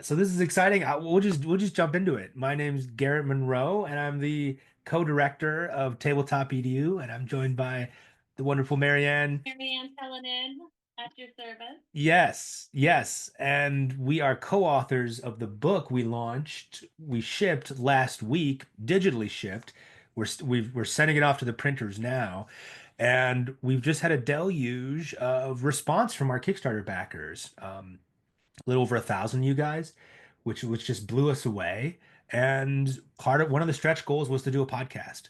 So this is exciting. We'll just jump into it. My name's Garrett Monroe, and I'm the co-director of Tabletop EDU, and I'm joined by the wonderful Marianne. Marianne Cullinan at your service. Yes, yes, and we are co-authors of the book we shipped last week, digitally shipped. We're sending it off to the printers now, and we've just had a deluge of response from our Kickstarter backers. A little over 1,000 you guys, which just blew us away. And part of one of the stretch goals was to do a podcast.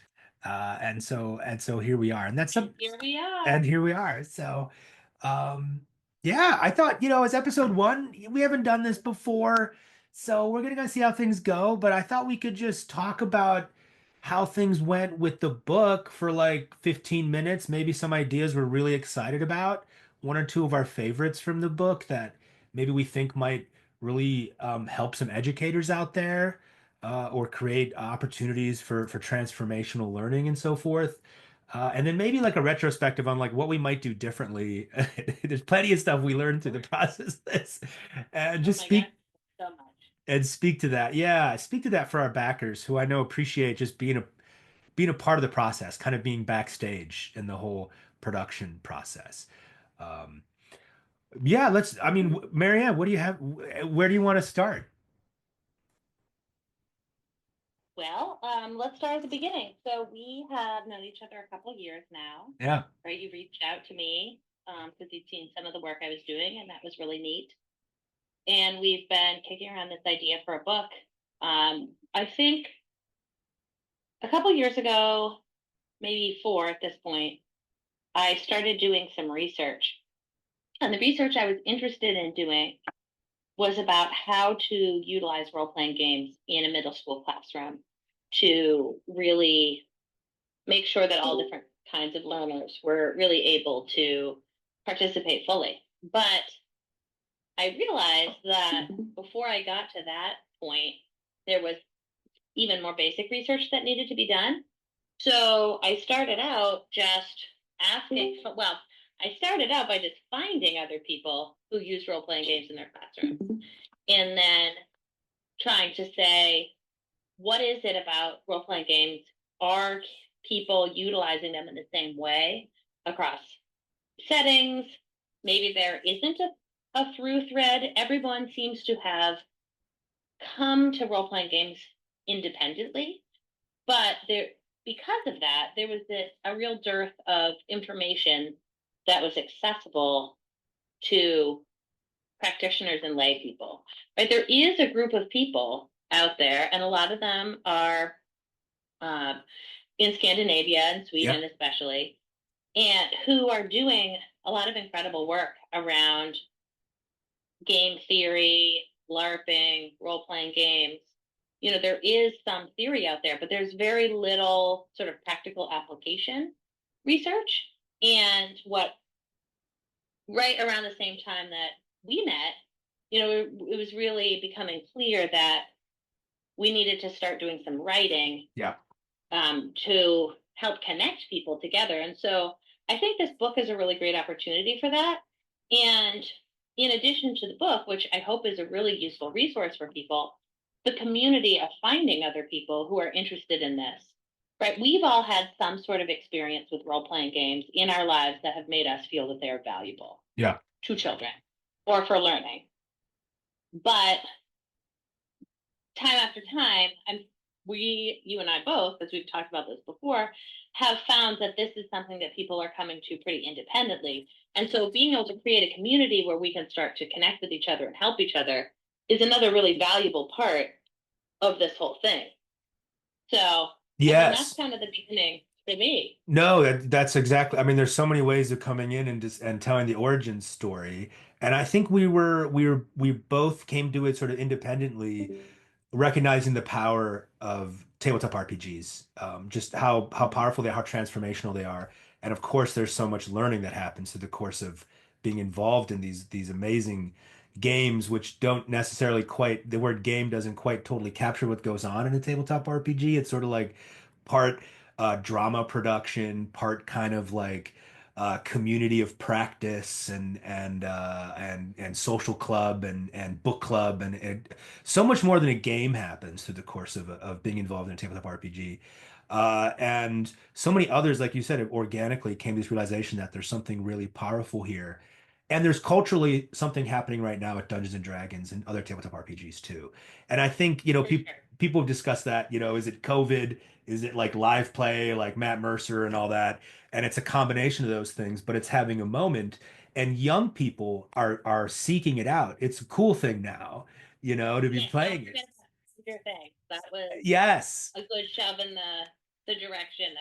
And so here we are. And that's And some here we are. and here we are. So yeah, I thought, as episode one, we haven't done this before. So we're gonna go see how things go. But I thought we could just talk about how things went with the book for like 15 minutes, maybe some ideas we're really excited about, one or two of our favorites from the book that maybe we think might really help some educators out there, or create opportunities for transformational learning and so forth. And then maybe like a retrospective on like what we might do differently. There's plenty of stuff we learned through the process of this, and Oh just my God, so much. speak to that. Yeah, speak to that for our backers who I know appreciate just being a part of the process, kind of being backstage in the whole production process. Um, yeah, I mean, Marianne, what do you have? Where do you want to start? Well, let's start at the beginning. So we have known each other a couple of years now, Yeah. right? You reached out to me because you'd seen some of the work I was doing, and that was really neat. And we've been kicking around this idea for a book. I think a couple of years ago, maybe four at this point, I started doing some research. And the research I was interested in doing was about how to utilize role playing games in a middle school classroom to really make sure that all different kinds of learners were really able to participate fully. But I realized that before I got to that point, there was even more basic research that needed to be done. So I started out just asking, well, I started out by just finding other people who use role playing games in their classrooms and then trying to say, what is it about role playing games? Are people utilizing them in the same way across settings? Maybe there isn't a through thread. Everyone seems to have come to role playing games independently, but there, because of that, there was a real dearth of information that was accessible to practitioners and lay people. Right? There is a group of people out there, and a lot of them are uh, in Scandinavia and Yeah. Sweden, especially, and who are doing a lot of incredible work around game theory, LARPing, role playing games. There is some theory out there, but there's very little sort of practical application research. And what right around the same time that we met, it was really becoming clear that we needed to start doing some writing Yeah. to help connect people together. And so I think this book is a really great opportunity for that. And in addition to the book, which I hope is a really useful resource for people, the community of finding other people who are interested in this. Right? We've all had some sort of experience with role playing games in our lives that have made us feel that they are valuable Yeah. to children or for learning. But time after time, you and I both, as we've talked about this before, have found that this is something that people are coming to pretty independently. And so being able to create a community where we can start to connect with each other and help each other is another really valuable part of this whole thing. So, I mean, that's Yes. kind of the beginning for me. No, that's exactly. I mean, there's so many ways of coming in and just and telling the origin story. And I think we both came to it sort of independently, recognizing the power of tabletop RPGs, just how powerful they are, how transformational they are. And of course, there's so much learning that happens through the course of being involved in these amazing games, which don't necessarily quite, the word game doesn't quite totally capture what goes on in a tabletop RPG. It's sort of like part drama production, part kind of like community of practice and social club and book club and so much more than a game happens through the course of being involved in a tabletop RPG. And so many others, like you said, it organically came to this realization that there's something really powerful here. And there's culturally something happening right now at Dungeons and Dragons and other tabletop RPGs too. And I think, For sure. people have discussed that, is it COVID? Is it like live play, like Matt Mercer and all that? And it's a combination of those things, but it's having a moment. And young people are seeking it out. It's a cool thing now, to be Yeah, no, playing it. that's your thing. That was Yes. a good shove in the direction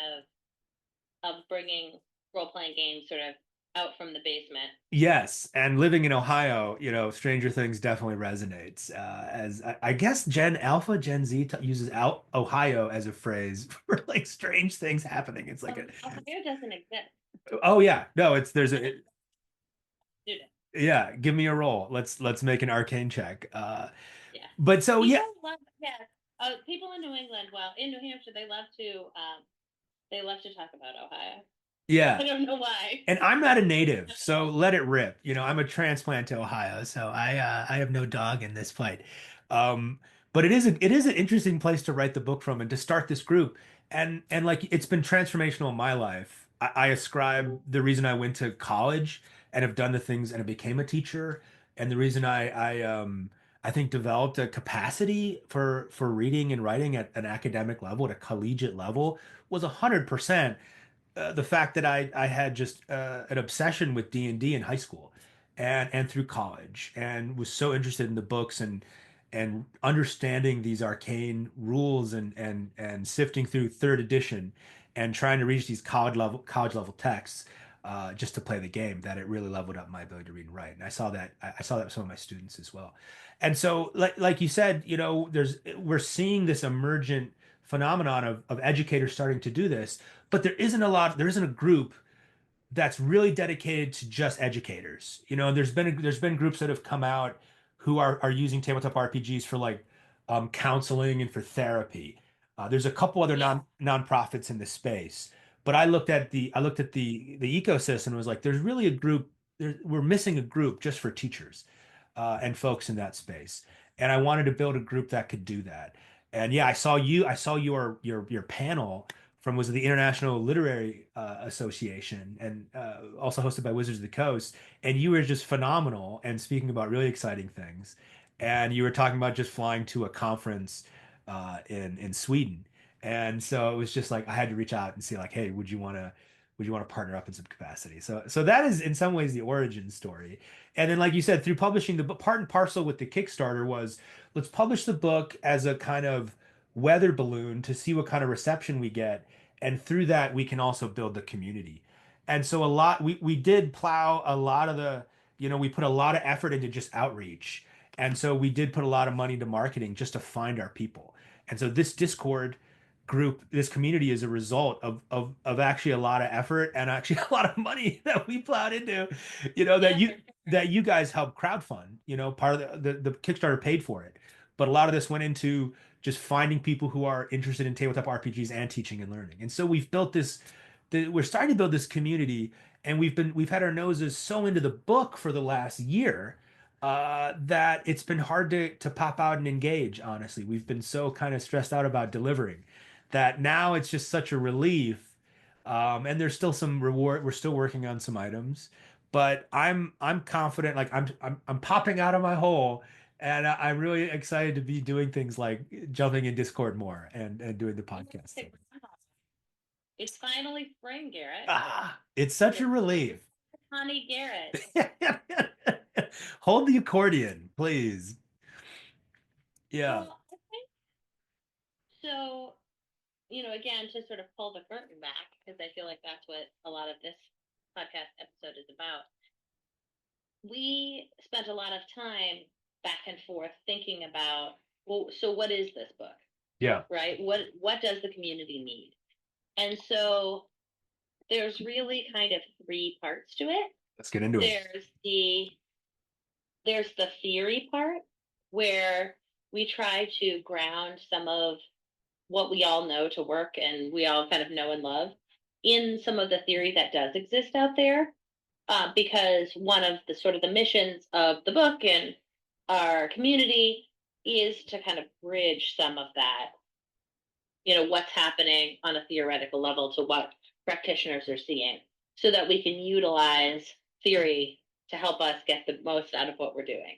of bringing role playing games sort of out from the basement. Yes, and living in Ohio, Stranger Things definitely resonates. As I guess Gen Alpha, Gen Z uses out Ohio as a phrase for like strange things happening. It's like Ohio doesn't exist. oh yeah, no, there's And a, it's student. yeah, give me a roll. Let's make an arcane check. Yeah. But so yeah, People love, yeah. People in New England, well, in New Hampshire, they love to talk about Ohio. yeah. I don't know why. And I'm not a native, so let it rip. I'm a transplant to Ohio, so I have no dog in this fight. Um, but it is an interesting place to write the book from and to start this group. And like it's been transformational in my life. I ascribe the reason I went to college and have done the things and I became a teacher, and the reason I think developed a capacity for reading and writing at an academic level, at a collegiate level, was 100% the fact that I had just an obsession with D&D in high school and through college, and was so interested in the books and understanding these arcane rules and sifting through third edition and trying to reach these college level texts just to play the game, that it really leveled up my ability to read and write. And I saw that with some of my students as well. And so like you said, we're seeing this emergent phenomenon of educators starting to do this, but there isn't a group that's really dedicated to just educators. There's been groups that have come out who are using tabletop RPGs for like counseling and for therapy. There's a couple other Yeah. nonprofits in this space, but I looked at the ecosystem and was like, there's really a group. We're missing a group just for teachers and folks in that space, and I wanted to build a group that could do that. And yeah, I saw your panel from was it the International Literary Association and also hosted by Wizards of the Coast. And you were just phenomenal and speaking about really exciting things. And you were talking about just flying to a conference in Sweden. And so it was just like I had to reach out and see like, hey, would you want to partner up in some capacity? So that is in some ways the origin story. And then like you said, through publishing the book, part and parcel with the Kickstarter was let's publish the book as a kind of weather balloon to see what kind of reception we get, and through that we can also build the community. And so we did plow a lot of we put a lot of effort into just outreach, and so we did put a lot of money into marketing just to find our people. And so this Discord group, this community, is a result of actually a lot of effort and actually a lot of money that we plowed into, that Yeah, for you sure. that you guys helped crowdfund. Part of the Kickstarter paid for it, but a lot of this went into just finding people who are interested in tabletop RPGs and teaching and learning. And so we're starting to build this community, and we've had our noses so into the book for the last year that it's been hard to pop out and engage. Honestly, we've been so kind of stressed out about delivering that now it's just such a relief. And there's still some reward. We're still working on some items, but I'm confident. Like I'm popping out of my hole, and I'm really excited to be doing things like jumping in Discord more and doing the podcast. So, It's finally spring, Garrett. it's such a It's relief. Connie Garrett. Hold the accordion, please. Yeah. Well, I think so. Again, to sort of pull the curtain back, because I feel like that's what a lot of this podcast episode is about. We spent a lot of time back and forth thinking about, well, so what is this book, Yeah. right? What does the community need? And so there's really kind of three parts to it. Let's get into it. There's the theory part where we try to ground some of what we all know to work and we all kind of know and love in some of the theory that does exist out there, because one of the sort of the missions of the book and our community is to kind of bridge some of that, what's happening on a theoretical level to what practitioners are seeing, so that we can utilize theory to help us get the most out of what we're doing.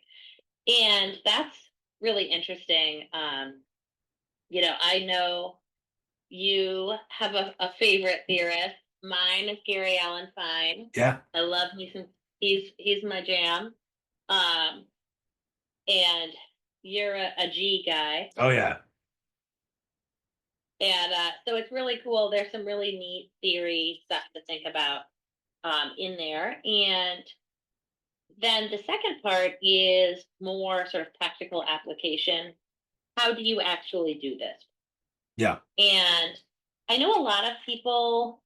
And that's really interesting. I know you have a favorite theorist. Mine is Gary Allen Fine. Yeah. I love me some. He's my jam. Um, and you're a G guy, Oh yeah. and so it's really cool. There's some really neat theory stuff to think about in there, and then the second part is more sort of practical application. How do you actually do this? Yeah. And I know a lot of people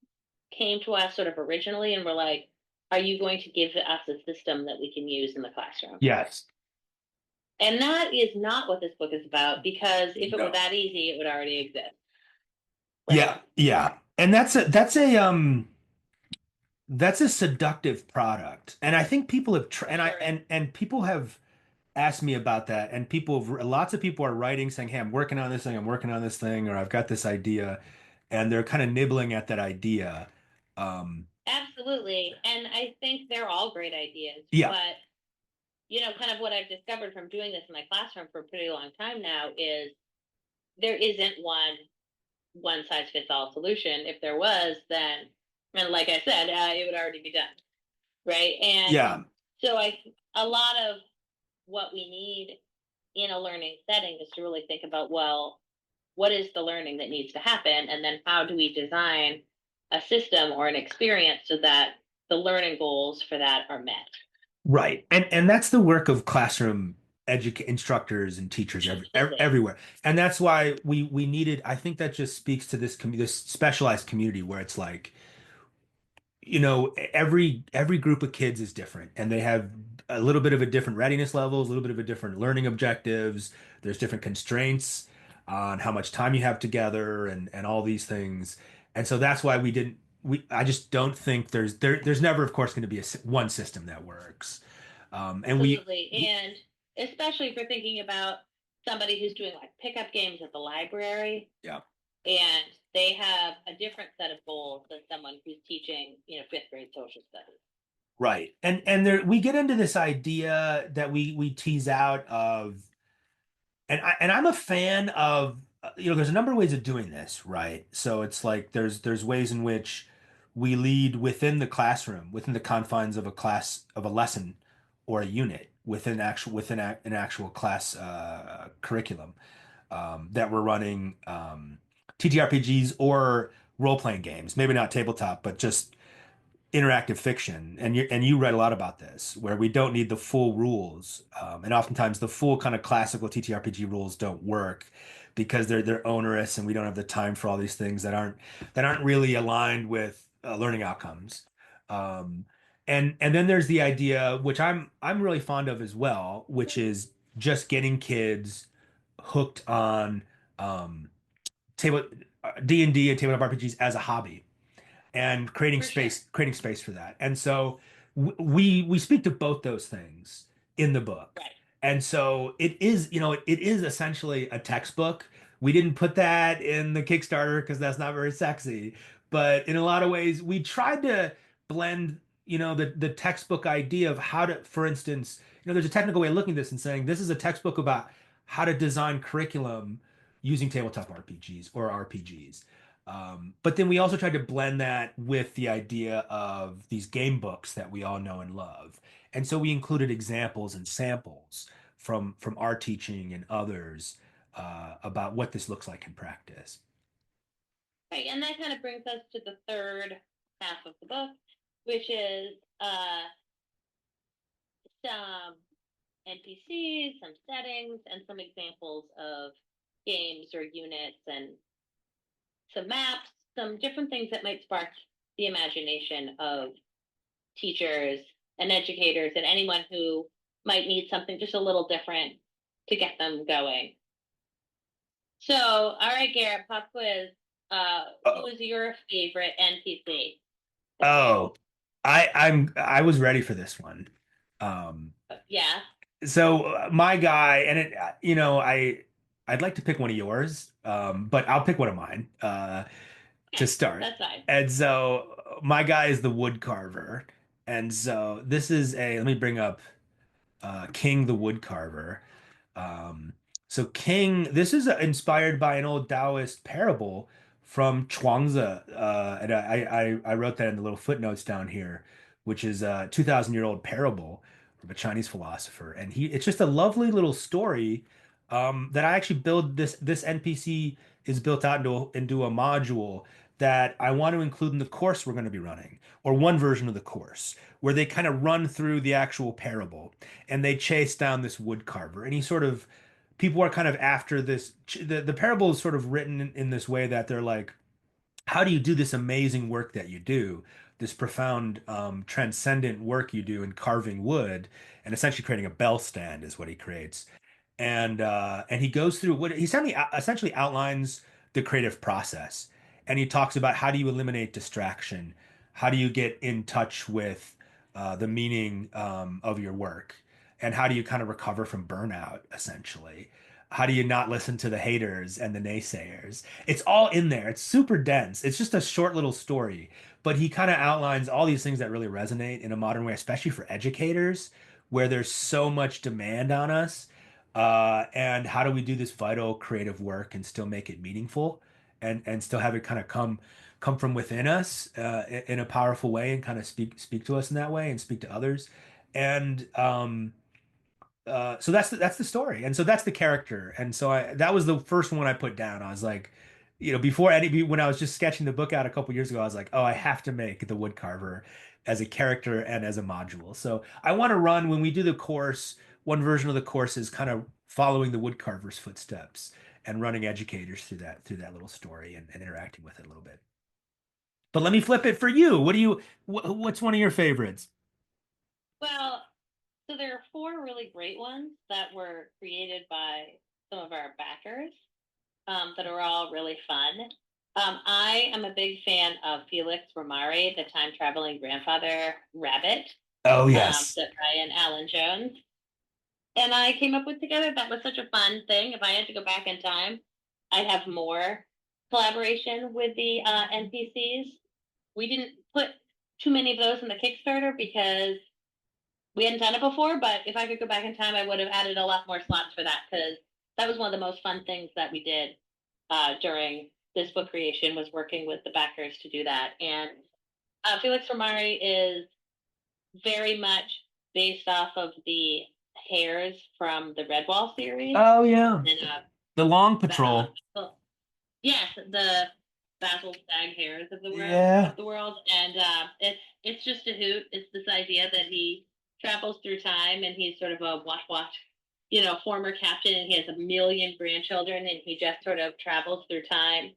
came to us sort of originally and were like, are you going to give us a system that we can use in the classroom? Yes. And that is not what this book is about, because if it were No. that easy, it would already exist. Yeah. Right. Yeah. And that's a seductive product. And I think people have For and I sure. and people have asked me about that, and lots of people are writing saying, "Hey, I'm working on this thing, I'm working on this thing, or I've got this idea," and they're kind of nibbling at that idea. Absolutely. And I think they're all great ideas. Yeah. But, kind of what I've discovered from doing this in my classroom for a pretty long time now is there isn't one size fits all solution. If there was, then, and like I said, it would already be done. Right. And Yeah. so a lot of what we need in a learning setting is to really think about, well, what is the learning that needs to happen? And then how do we design a system or an experience so that the learning goals for that are met? Right. And that's the work of classroom educa instructors and teachers Absolutely. everywhere. And that's why we needed, I think that just speaks to this specialized community where it's like, every group of kids is different and they have a little bit of a different readiness levels, a little bit of a different learning objectives. There's different constraints on how much time you have together and all these things. And so that's why I just don't think there's never, of course, going to be one system that works. And Absolutely. And especially if you're thinking about somebody who's doing like pickup games at the library, yeah. and they have a different set of goals than someone who's teaching, fifth grade social studies. Right. And there we get into this idea that we tease out of, and I'm a fan of, there's a number of ways of doing this, right? So it's like there's ways in which we lead within the classroom, within the confines of a class, of a lesson or a unit within an actual class curriculum, that we're running, TTRPGs or role-playing games, maybe not tabletop, but just interactive fiction, and you read a lot about this, where we don't need the full rules, and oftentimes the full kind of classical TTRPG rules don't work because they're onerous, and we don't have the time for all these things that aren't really aligned with learning outcomes. Um, and then there's the idea, which I'm really fond of as well, which is just getting kids hooked on um, table D&D and tabletop RPGs as a hobby and For sure. creating space for that. And so we speak to both those things in the book. Right. And so it is essentially a textbook. We didn't put that in the Kickstarter because that's not very sexy, but in a lot of ways we tried to blend, the textbook idea of how to, for instance, there's a technical way of looking at this and saying this is a textbook about how to design curriculum using tabletop RPGs or RPGs. But then we also tried to blend that with the idea of these game books that we all know and love. And so we included examples and samples from our teaching and others, about what this looks like in practice. Right. And that kind of brings us to the third half of the book, which is some NPCs, some settings, and some examples of games or units, and some maps, some different things that might spark the imagination of teachers and educators and anyone who might need something just a little different to get them going. So, all right, Garrett, pop quiz. Who Oh, was your favorite NPC? oh, I was ready for this one. Um, Yeah, so my guy, and I'd like to pick one of yours, but I'll pick one of mine to okay, start. that's fine. And so my guy is the wood carver, and so this is a let me bring up King the wood carver. Um, so King, this is inspired by an old Taoist parable from Chuangzi, and I wrote that in the little footnotes down here, which is a 2,000-year-old parable from a Chinese philosopher, and it's just a lovely little story that I actually build this NPC is built out into a module that I want to include in the course we're going to be running, or one version of the course, where they kind of run through the actual parable and they chase down this wood carver. And he sort of, people are kind of after this. The parable is sort of written in this way that they're like, how do you do this amazing work that you do, this profound, transcendent work you do in carving wood, and essentially creating a bell stand is what he creates. And he goes through what he essentially outlines the creative process, and he talks about how do you eliminate distraction, how do you get in touch with the meaning of your work, and how do you kind of recover from burnout, essentially. How do you not listen to the haters and the naysayers? It's all in there. It's super dense. It's just a short little story, but he kind of outlines all these things that really resonate in a modern way, especially for educators, where there's so much demand on us. And how do we do this vital creative work and still make it meaningful and still have it kind of come from within us in a powerful way and kind of speak to us in that way and speak to others. And so that's the story, and so that's the character, and so that was the first one I put down. I was like, before when I was just sketching the book out a couple years ago, I was like, oh, I have to make the woodcarver as a character and as a module. So I want to run when we do the course. One version of the course is kind of following the woodcarver's footsteps and running educators through that little story and interacting with it a little bit. But let me flip it for you. What's one of your favorites? Well, so there are four really great ones that were created by some of our backers that are all really fun. I am a big fan of Felix Romari, the time traveling grandfather rabbit, Oh yes. that Ryan Allen Jones and I came up with together. That was such a fun thing. If I had to go back in time, I'd have more collaboration with the NPCs. We didn't put too many of those in the Kickstarter because we hadn't done it before. But if I could go back in time, I would have added a lot more slots for that because that was one of the most fun things that we did during this book creation was working with the backers to do that. And Felix Romari is very much based off of the hairs from the Redwall series. Oh yeah. And The Long uh, Patrol. yes, the Basil Stag hairs of the world Yeah. and it's just a hoot. It's this idea that he travels through time and he's sort of a former captain, and he has a million grandchildren, and he just sort of travels through time,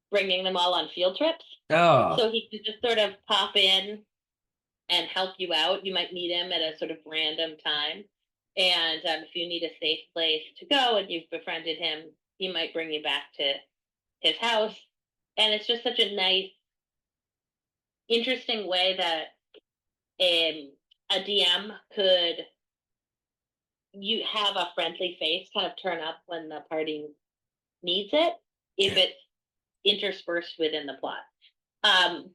bringing them all on field trips. Oh, So he can just sort of pop in and help you out. You might meet him at a sort of random time. And if you need a safe place to go and you've befriended him, he might bring you back to his house. And it's just such a nice, interesting way that a DM could you have a friendly face kind of turn up when the party needs it if yeah. it's interspersed within the plot.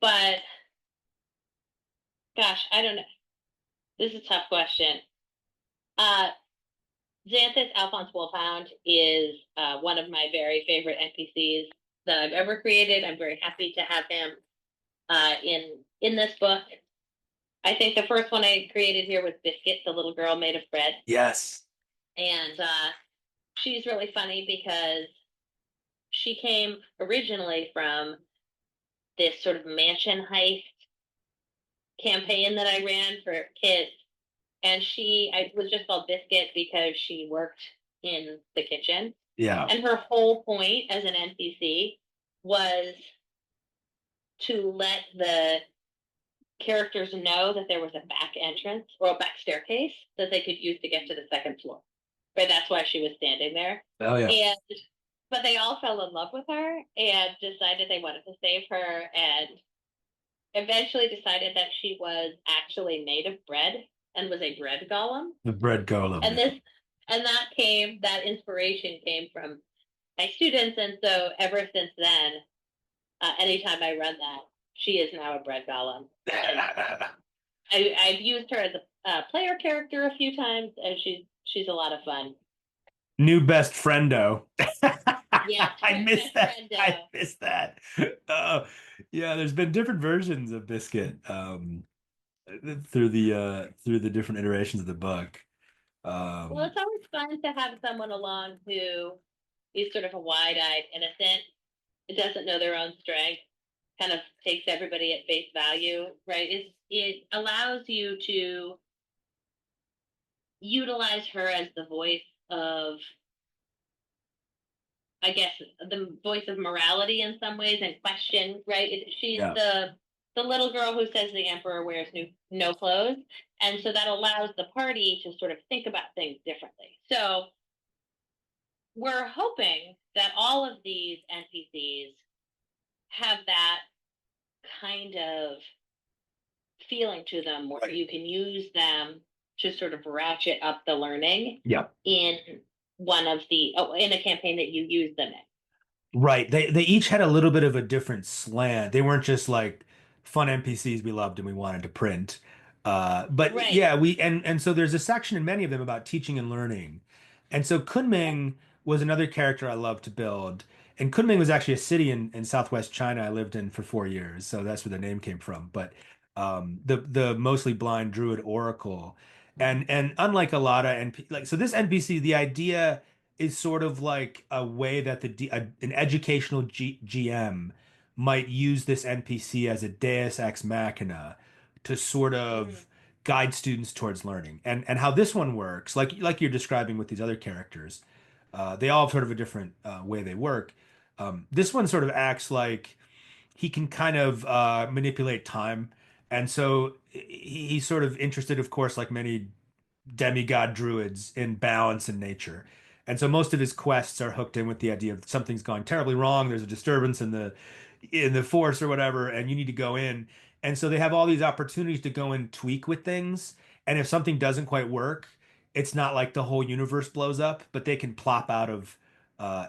But gosh, I don't know. This is a tough question. Uh, Xanthus Alphonse Wolfhound is one of my very favorite NPCs that I've ever created. I'm very happy to have him in this book. I think the first one I created here was Biscuit, the little girl made of bread, Yes. and she's really funny because she came originally from this sort of mansion heist campaign that I ran for kids, and I was just called Biscuit because she worked in the kitchen. Yeah. And her whole point as an NPC was to let the characters know that there was a back entrance or a back staircase that they could use to get to the second floor. But that's why she was standing there. Oh yeah. And but they all fell in love with her and decided they wanted to save her, and eventually decided that she was actually made of bread and was a bread golem. The bread golem. And this and that inspiration came from my students, and so ever since then, anytime I run that, she is now a bread golem. And I've used her as a player character a few times, and she's a lot of fun. New best friendo. Yeah, I missed that. friendo. I missed that. Oh, yeah, there's been different versions of Biscuit through the different iterations of the book. Well, Um, it's always fun to have someone along who is sort of a wide-eyed innocent. It doesn't know their own strength, kind of takes everybody at face value, right? It allows you to utilize her as the voice of, I guess, the voice of morality in some ways and question, right? She's yeah. the little girl who says the emperor wears no clothes, and so that allows the party to sort of think about things differently. So we're hoping that all of these NPCs have that kind of feeling to them where Right. you can use them to sort of ratchet up the learning Yeah. in in a campaign that you use them in. Right. They each had a little bit of a different slant. They weren't just like fun NPCs we loved and we wanted to print. But Right. yeah, and so there's a section in many of them about teaching and learning. And so Yeah. Kunming was another character I loved to build. And Kunming was actually a city in Southwest China I lived in for 4 years. So that's where the name came from. But the mostly blind druid oracle. And unlike a lot of NP like so this NPC, the idea is sort of like a way that an educational GM might use this NPC as a Deus ex machina to sort Mm-hmm. of guide students towards learning. And how this one works, like you're describing with these other characters, they all have sort of a different way they work. This one sort of acts like he can kind of manipulate time, and so he's sort of interested, of course, like many demigod druids in balance in nature. And so most of his quests are hooked in with the idea of something's gone terribly wrong. There's a disturbance in the force or whatever, and you need to go in. And so they have all these opportunities to go and tweak with things. And if something doesn't quite work, it's not like the whole universe blows up, but they can plop out of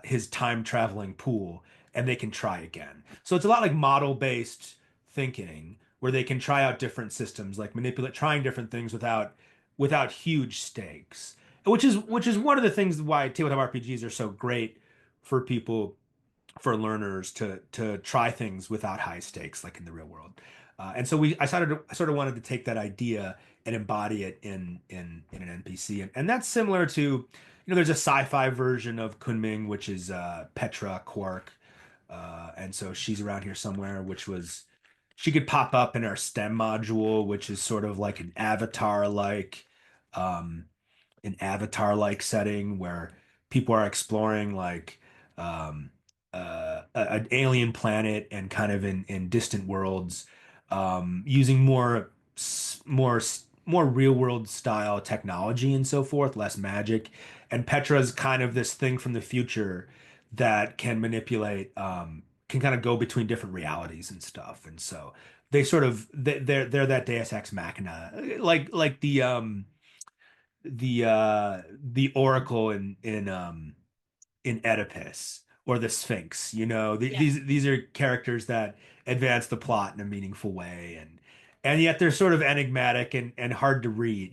his time traveling pool and they can try again. So it's a lot like model based thinking where they can try out different systems, like manipulate, trying different things without huge stakes, which is Mm-hmm. one of the things why tabletop RPGs are so great for people, for learners to try things without high stakes like in the real world. And so I sort of wanted to take that idea and embody it in an NPC, and that's similar to, there's a sci-fi version of Kunming, which is Petra Quark, and so she's around here somewhere, which was she could pop up in our STEM module, which is sort of like um, an avatar like setting where people are exploring like um, an alien planet and kind of in distant worlds, using more real world style technology and so forth, less magic. And Petra's kind of this thing from the future that can manipulate, can kind of go between different realities and stuff. And so they're that Deus Ex Machina, like the Oracle in Oedipus or the Sphinx. Yeah. These are characters that advance the plot in a meaningful way, and yet they're sort of enigmatic and hard to read.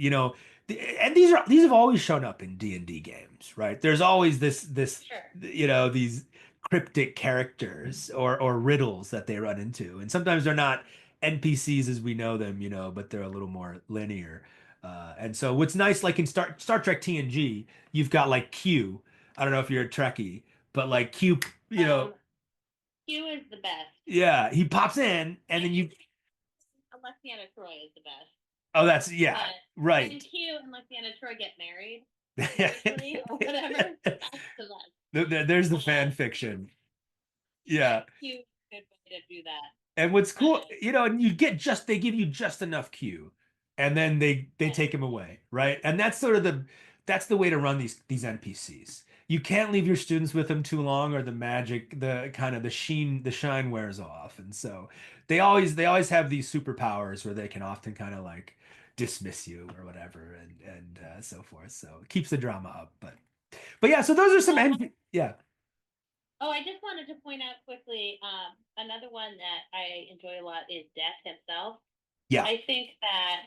And these have always shown up in D&D games, right? There's always this Sure. these cryptic characters or riddles that they run into, and sometimes they're not NPCs as we know them, but they're a little more linear. And so what's nice, like in Star Trek TNG, you've got like Q. I don't know if you're a Trekkie, but like Q, Um, Q is the best. yeah, he pops in and then you, Alexiana Troy is the best. oh, that's, yeah, But when right. Q and Alexiana Troy get married, eventually or whatever, that's the best. There's the fan Uh, fiction. yeah, Yeah. Q is a good way to do that. And what's cool, Uh, and they give you just enough Q, and then they yeah. take him away, right? And that's sort of that's the way to run these NPCs. you can't leave your students with them too long, or the magic, the kind of the shine wears off. And so they always have these superpowers where they can often kind of like dismiss you or whatever, and so forth. So it keeps the drama up. But yeah, so those are some Well, yeah. oh, I just wanted to point out quickly, another one that I enjoy a lot is Death himself. Yeah. I think that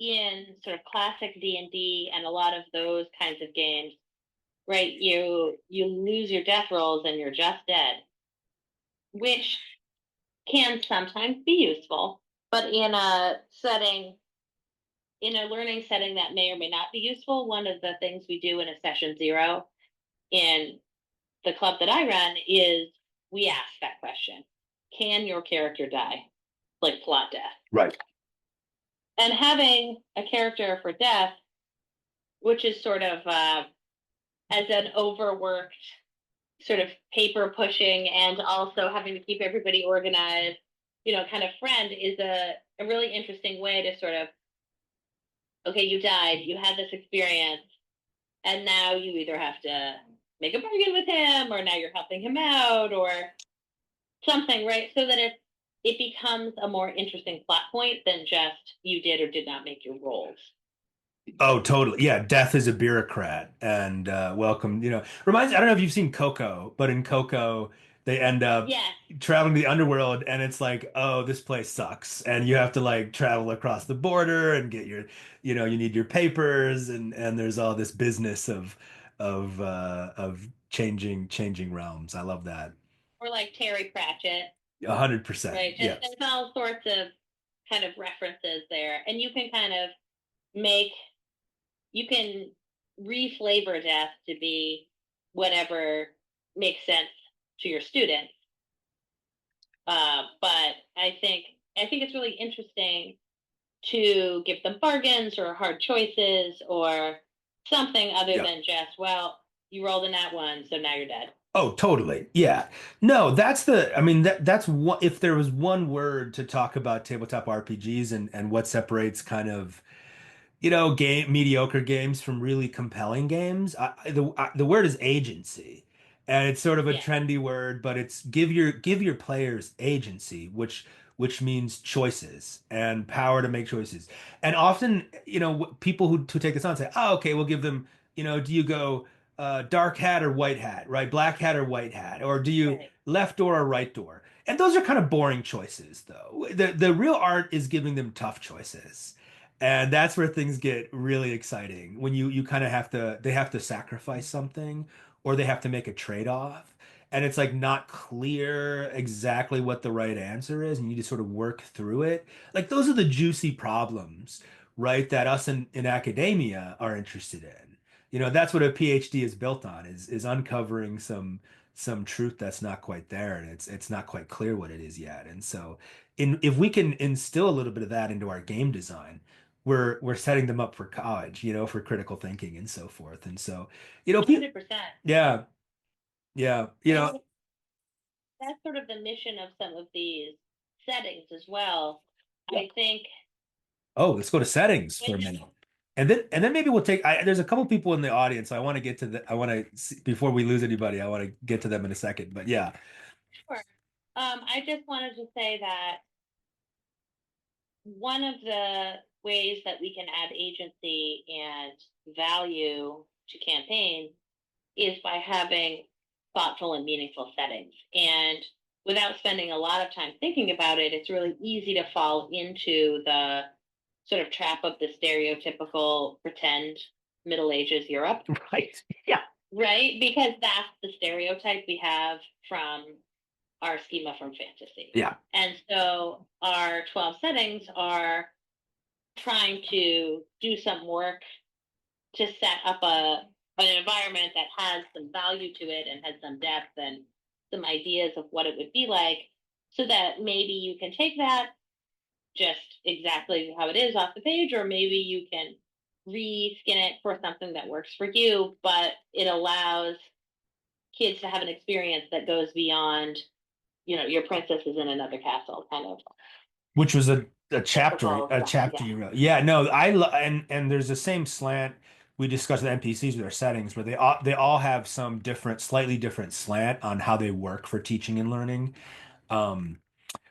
in sort of classic D&D and a lot of those kinds of games, right, you lose your death rolls and you're just dead, which can sometimes be useful, but in a learning setting that may or may not be useful, one of the things we do in a session zero in the club that I run is we ask that question. Can your character die? Like plot death. Right. And having a character for death, which is sort of as an overworked, sort of paper pushing and also having to keep everybody organized, kind of friend is a really interesting way to sort of, okay, you died, you had this experience, and now you either have to make a bargain with him or now you're helping him out or something, right? So that it becomes a more interesting plot point than just you did or did not make your roles. Oh, totally. Yeah, Death is a bureaucrat, and welcome. Reminds. I don't know if you've seen Coco, but in Coco, they end up Yes, traveling to the underworld, and it's like, oh, this place sucks, and you have to like travel across the border and get you need your papers, and there's all this business of changing realms. I love that. or like Terry Pratchett, 100%. right? Just Yes. there's all sorts of kind of references there, and you can kind of make you can reflavor death to be whatever makes sense to your students. But I think it's really interesting to give them bargains or hard choices or something other Yeah. than just, well, you rolled in that one, so now you're dead. Oh, totally. Yeah. No, I mean, that's what, if there was one word to talk about tabletop RPGs and what separates kind of, mediocre games from really compelling games, the word is agency. And it's sort of a Yeah, trendy word, but it's give your players agency, which means choices and power to make choices. And often, people who take this on say, "Oh, okay, we'll give them, do you go dark hat or white hat, right? Black hat or white hat, or do you right. left door or right door?" And those are kind of boring choices, though. The real art is giving them tough choices. And that's where things get really exciting when you kind of they have to sacrifice something or they have to make a trade-off. And it's like not clear exactly what the right answer is, and you just sort of work through it. Like those are the juicy problems, right? That us in academia are interested in. That's what a PhD is built on, is uncovering some truth that's not quite there, and it's not quite clear what it is yet. And so if we can instill a little bit of that into our game design, we're setting them up for college, for critical thinking and so forth. And so, people, 100%. yeah, yeah, And that's sort of the mission of some of these settings as well. I think oh, let's go to settings for when a minute. And then maybe we'll there's a couple people in the audience. So I want to get to I want to before we lose anybody, I want to get to them in a second. But yeah. sure. I just wanted to say that one of the ways that we can add agency and value to campaigns is by having thoughtful and meaningful settings. And without spending a lot of time thinking about it, it's really easy to fall into the sort of trap of the stereotypical pretend Middle Ages Europe, Right. Yeah. right? Because that's the stereotype we have from our schema from fantasy. Yeah. And so our 12 settings are trying to do some work to set up an environment that has some value to it and has some depth and some ideas of what it would be like so that maybe you can take that just exactly how it is off the page, or maybe you can reskin it for something that works for you, but it allows kids to have an experience that goes beyond, your princess is in another castle kind of Which was a chapter typical a stuff. chapter Yeah. you wrote. Yeah, no, and there's the same slant we discussed the NPCs with their settings, where they all have some different, slightly different slant on how they work for teaching and learning. Um,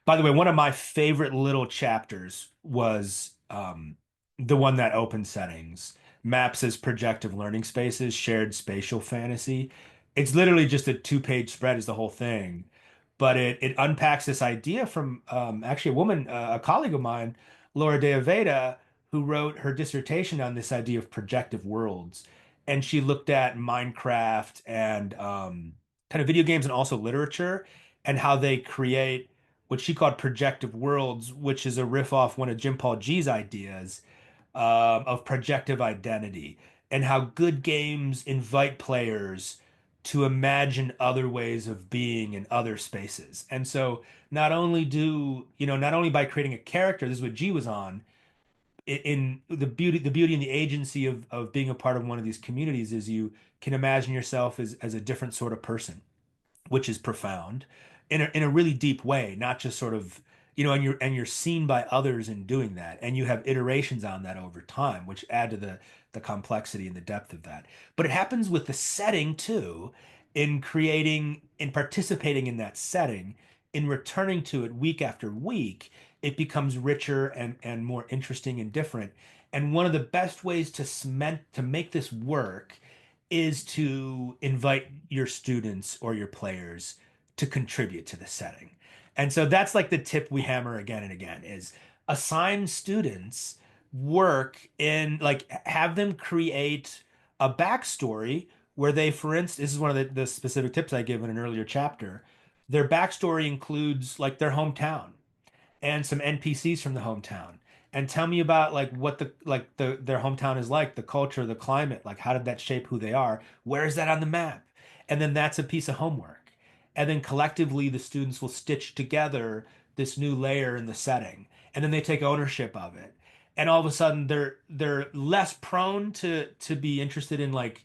by the way, one of my favorite little chapters was the one that opened settings. Maps as projective learning spaces, shared spatial fantasy. It's literally just a two-page spread is the whole thing. But it unpacks this idea from actually a woman, a colleague of mine, Laura De Aveda, who wrote her dissertation on this idea of projective worlds. And she looked at Minecraft and kind of video games and also literature and how they create what she called projective worlds, which is a riff off one of Jim Paul G's ideas of projective identity, and how good games invite players to imagine other ways of being in other spaces. And so not only by creating a character, this is what G was on, in the beauty and the agency of being a part of one of these communities is you can imagine yourself as a different sort of person, which is profound in a really deep way, not just sort of, and you're seen by others in doing that, and you have iterations on that over time, which add to the complexity and the depth of that. But it happens with the setting too, in participating in that setting, in returning to it week after week, it becomes richer and more interesting and different. And one of the best ways to make this work is to invite your students or your players to contribute to the setting. And so that's like the tip we hammer again and again is assign students work in like have them create a backstory where they, for instance, this is one of the specific tips I give in an earlier chapter. Their backstory includes like their hometown and some NPCs from the hometown. And tell me about like what their hometown is like, the culture, the climate, like how did that shape who they are? Where is that on the map? And then that's a piece of homework. And then collectively the students will stitch together this new layer in the setting. And then they take ownership of it. And all of a sudden they're less prone to be interested in like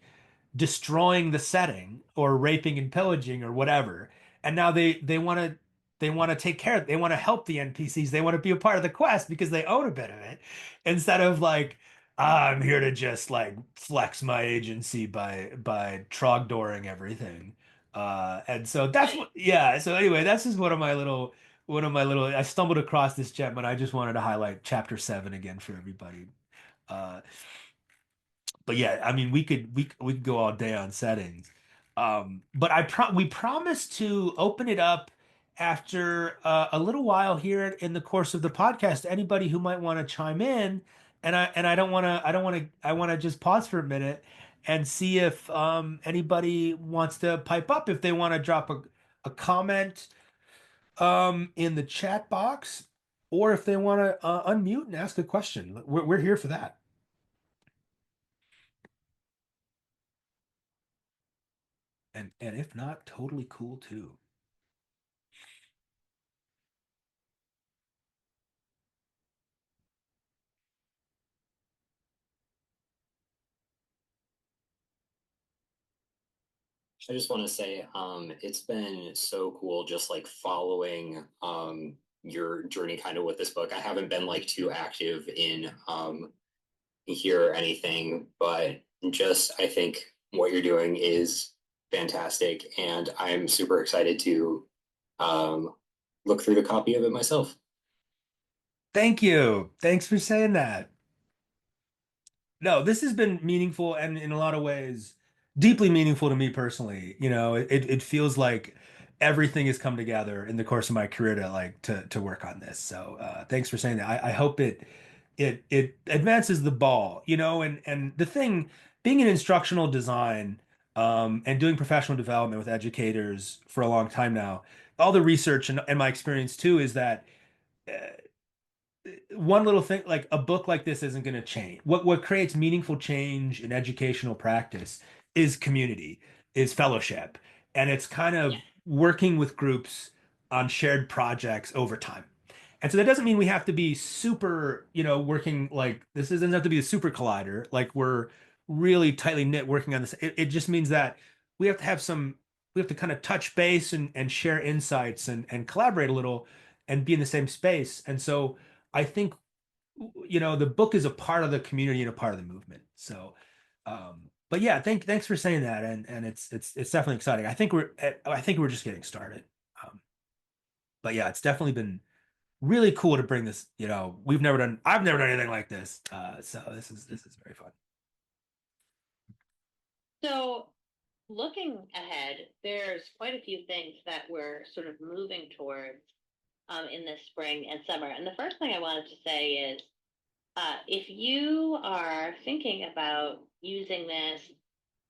destroying the setting or raping and pillaging or whatever. And now they want to take care of, they want to help the NPCs. They want to be a part of the quest because they own a bit of it instead of like, I'm here to just like flex my agency by trogdooring everything. And so that's Right. what, yeah. So anyway, that's just I stumbled across this gem, and I just wanted to highlight chapter 7 again for everybody. Uh, but yeah, I mean, we could go all day on settings. But we promised to open it up after a little while here in the course of the podcast to anybody who might want to chime in. I want to just pause for a minute and see if anybody wants to pipe up, if they want to drop a comment in the chat box, or if they want to unmute and ask a question. We're here for that. And if not, totally cool too. I just want to say, it's been so cool just like following your journey kind of with this book. I haven't been like too active in here or anything, but just I think what you're doing is fantastic, and I'm super excited to um, look through the copy of it myself. Thank you. Thanks for saying that. No, this has been meaningful and in a lot of ways deeply meaningful to me personally. It feels like everything has come together in the course of my career to work on this. So thanks for saying that. I hope it advances the ball, and the thing being in instructional design and doing professional development with educators for a long time now, all the research and my experience too is that uh, one little thing like a book like this isn't going to change. What creates meaningful change in educational practice is community, is fellowship, and it's kind Yeah. of working with groups on shared projects over time. And so that doesn't mean we have to be super, working like this doesn't have to be a super collider, like we're really tightly knit working on this. It just means that we have to have some, we have to kind of touch base and share insights and collaborate a little and be in the same space. And so I think, the book is a part of the community and a part of the movement. So But yeah, thanks for saying that, and it's definitely exciting. I think we're just getting started. Um, but yeah, it's definitely been really cool to bring this. I've never done anything like this. So this is very fun. So, looking ahead, there's quite a few things that we're sort of moving towards in this spring and summer. And the first thing I wanted to say is if you are thinking about using this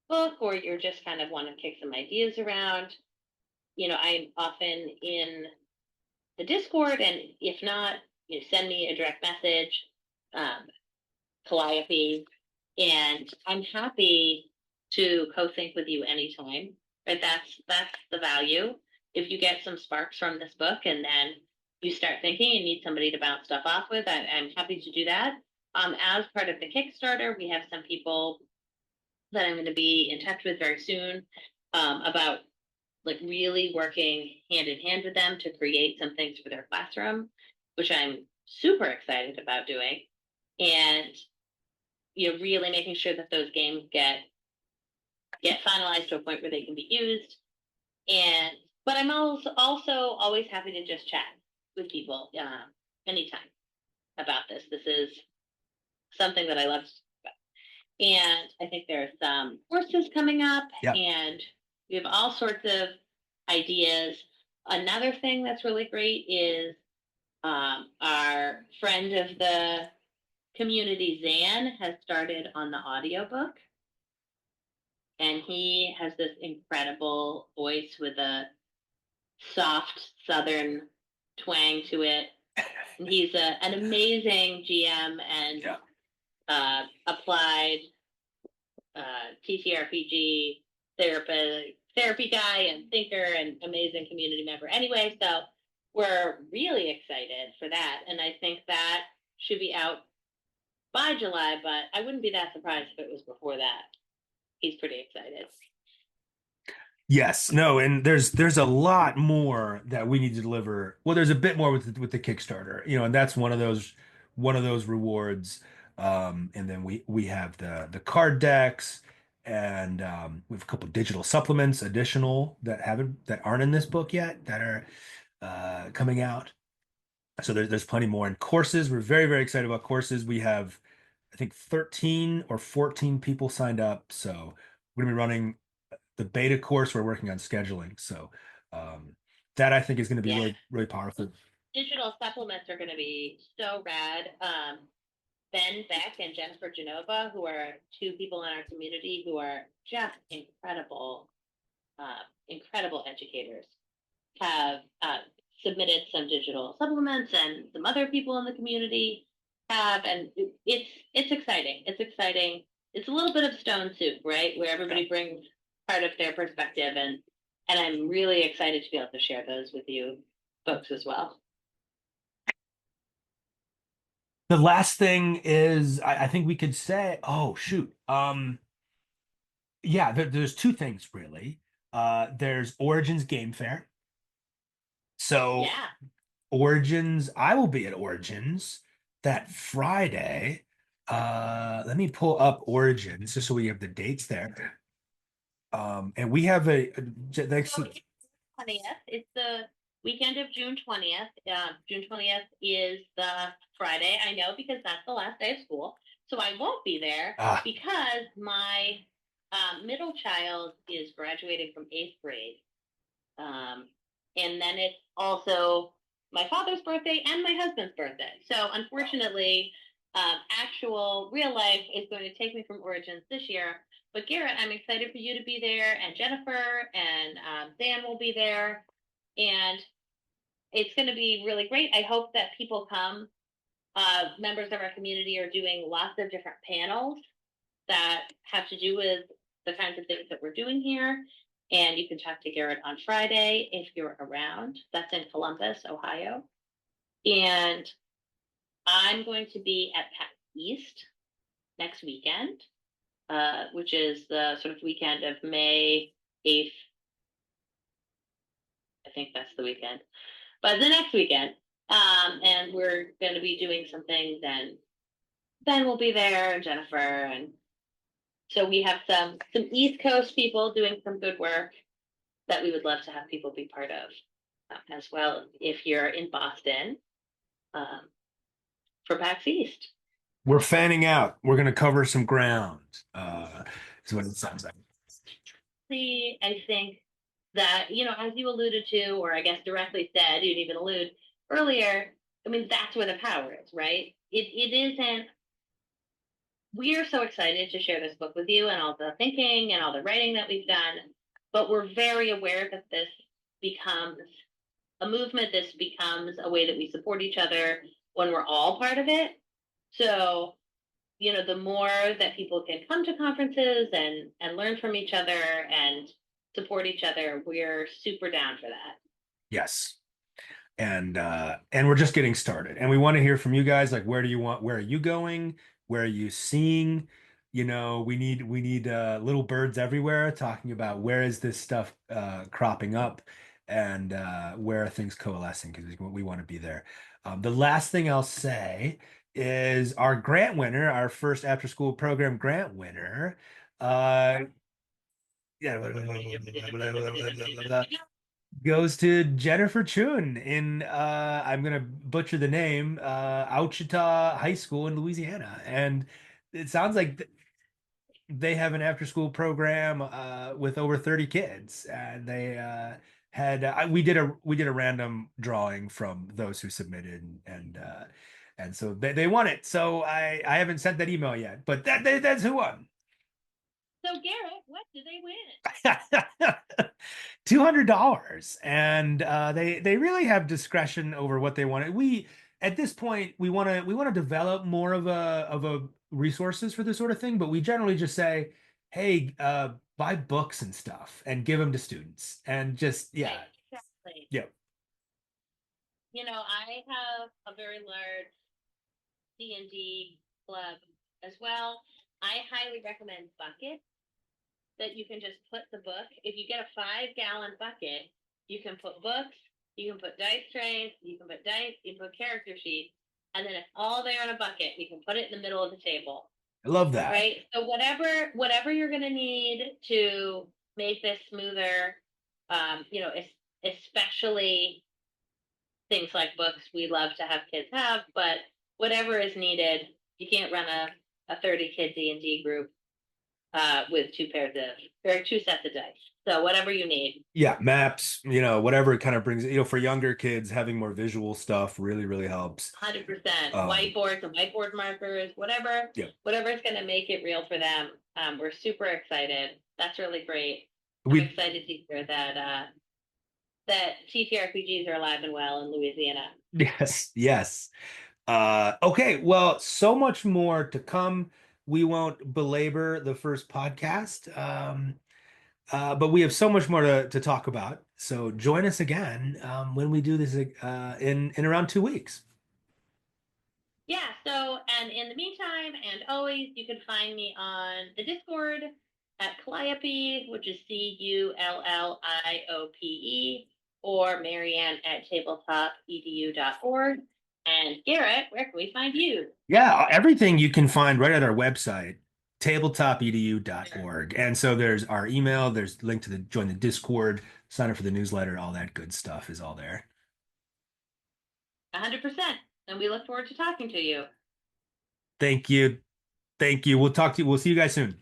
book or you're just kind of want to kick some ideas around, I'm often in the Discord, and if not, send me a direct message, um, Calliope, and I'm happy to co-think with you anytime. Right? That's the value. If you get some sparks from this book and then you start thinking and need somebody to bounce stuff off with, I'm happy to do that. As part of the Kickstarter, we have some people that I'm going to be in touch with very soon about like really working hand in hand with them to create some things for their classroom, which I'm super excited about doing. And really making sure that those games get finalized to a point where they can be used. And but I'm also always happy to just chat with people anytime about this. This is something that I love. And I think there's some courses coming up, Yeah. and we have all sorts of ideas. Another thing that's really great is our friend of the community, Zan, has started on the audiobook. And he has this incredible voice with a soft Southern twang to it. And he's an amazing GM and applied TTRPG therapy guy and thinker and amazing community member. Anyway, so we're really excited for that. And I think that should be out by July, but I wouldn't be that surprised if it was before that. He's pretty excited. Yes, no, and there's a lot more that we need to deliver. Well, there's a bit more with the Kickstarter, and that's one of those rewards. And then we have the card decks, and we have a couple digital supplements additional that aren't in this book yet that are coming out. So there's plenty more. And courses, we're very, very excited about courses. We have, I think, 13 or 14 people signed up. So we're gonna be running the beta course. We're working on scheduling. So that I think is going to be really, really powerful. Digital supplements are going to be so rad. Ben Beck and Jennifer Genova, who are two people in our community who are just incredible educators, have submitted some digital supplements, and some other people in the community have, and it's exciting. It's exciting. It's a little bit of stone soup, right? Where everybody brings part of their perspective, and I'm really excited to be able to share those with you folks as well. The last thing is, I think we could say, oh shoot, yeah, there's two things really. There's Origins Game Fair. So Yeah. Origins, I will be at Origins that Friday. Let me pull up Origins just so we have the dates there. And we have thanks So it's 20th. It's the weekend of June 20th. June 20th is the Friday. I know because that's the last day of school. So I won't be there because my middle child is graduating from 8th grade. And then it's also my father's birthday and my husband's birthday. So unfortunately, actual real life is going to take me from Origins this year. But Garrett, I'm excited for you to be there, and Jennifer and Dan will be there, and it's going to be really great. I hope that people come. Members of our community are doing lots of different panels that have to do with the kinds of things that we're doing here. And you can talk to Garrett on Friday if you're around. That's in Columbus, Ohio. And I'm going to be at PAX East next weekend, which is the sort of weekend of May 8th. I think that's the weekend. But the next weekend. And we're going to be doing some things, and Ben will be there, and Jennifer, and So we have some East Coast people doing some good work that we would love to have people be part of as well. If you're in Boston, um, for PAX East. We're fanning out. We're going to cover some ground. Is what it sounds like. See, I think that, as you alluded to, or I guess directly said, you'd even allude earlier, I mean, that's where the power is, right? It isn't, we are so excited to share this book with you and all the thinking and all the writing that we've done, but we're very aware that this becomes a movement, this becomes a way that we support each other when we're all part of it. So, the more that people can come to conferences and learn from each other and support each other, we're super down for that. Yes. And we're just getting started. And we want to hear from you guys, like where are you going? Where are you seeing? We need little birds everywhere talking about where is this stuff cropping up and where are things coalescing because we want to be there. The last thing I'll say is our grant winner, our first after school program grant winner, yeah, goes to Jennifer Chun in I'm gonna butcher the name, Ouachita High School in Louisiana. And it sounds like they have an after school program with over 30 kids. And they had we did a random drawing from those who submitted and so they won it. So I haven't sent that email yet, but that's who won. So Garrett, what did they win? $200, and they really have discretion over what they want. We at this point we want to develop more of a resources for this sort of thing, but we generally just say, hey, buy books and stuff and give them to students, and just yeah, Right, exactly. yeah. I have a very large D&D club as well. I highly recommend buckets that you can just put the book. If you get a 5-gallon bucket, you can put books, you can put dice trays, you can put dice, you can put character sheets, and then it's all there in a bucket. You can put it in the middle of the table. I love that. Right? So whatever you're gonna need to make this smoother, especially things like books we love to have kids have, but whatever is needed, you can't run a 30 kid D&D group with two sets of dice. So whatever you need. Yeah, maps, whatever it kind of brings, for younger kids, having more visual stuff really, really helps. 100%. Um, Whiteboards and whiteboard markers, whatever. Yeah. Whatever's going to make it real for them. We're super excited. That's really great. I'm We excited to hear that TTRPGs are alive and well in Louisiana. Yes, yes. Okay, well, so much more to come. We won't belabor the first podcast, but we have so much more to talk about. So join us again when we do this in around 2 weeks. Yeah, so, and in the meantime, and always, you can find me on the Discord at Calliope, which is CULLIOPE, or Marianne at TabletopEDU.org. And Garrett, where can we find you? Yeah, everything you can find right at our website, TabletopEDU.org. And so there's our email, there's link to join the Discord, sign up for the newsletter, all that good stuff is all there. 100%. And we look forward to talking to you. Thank you. Thank you. We'll talk to you. We'll see you guys soon.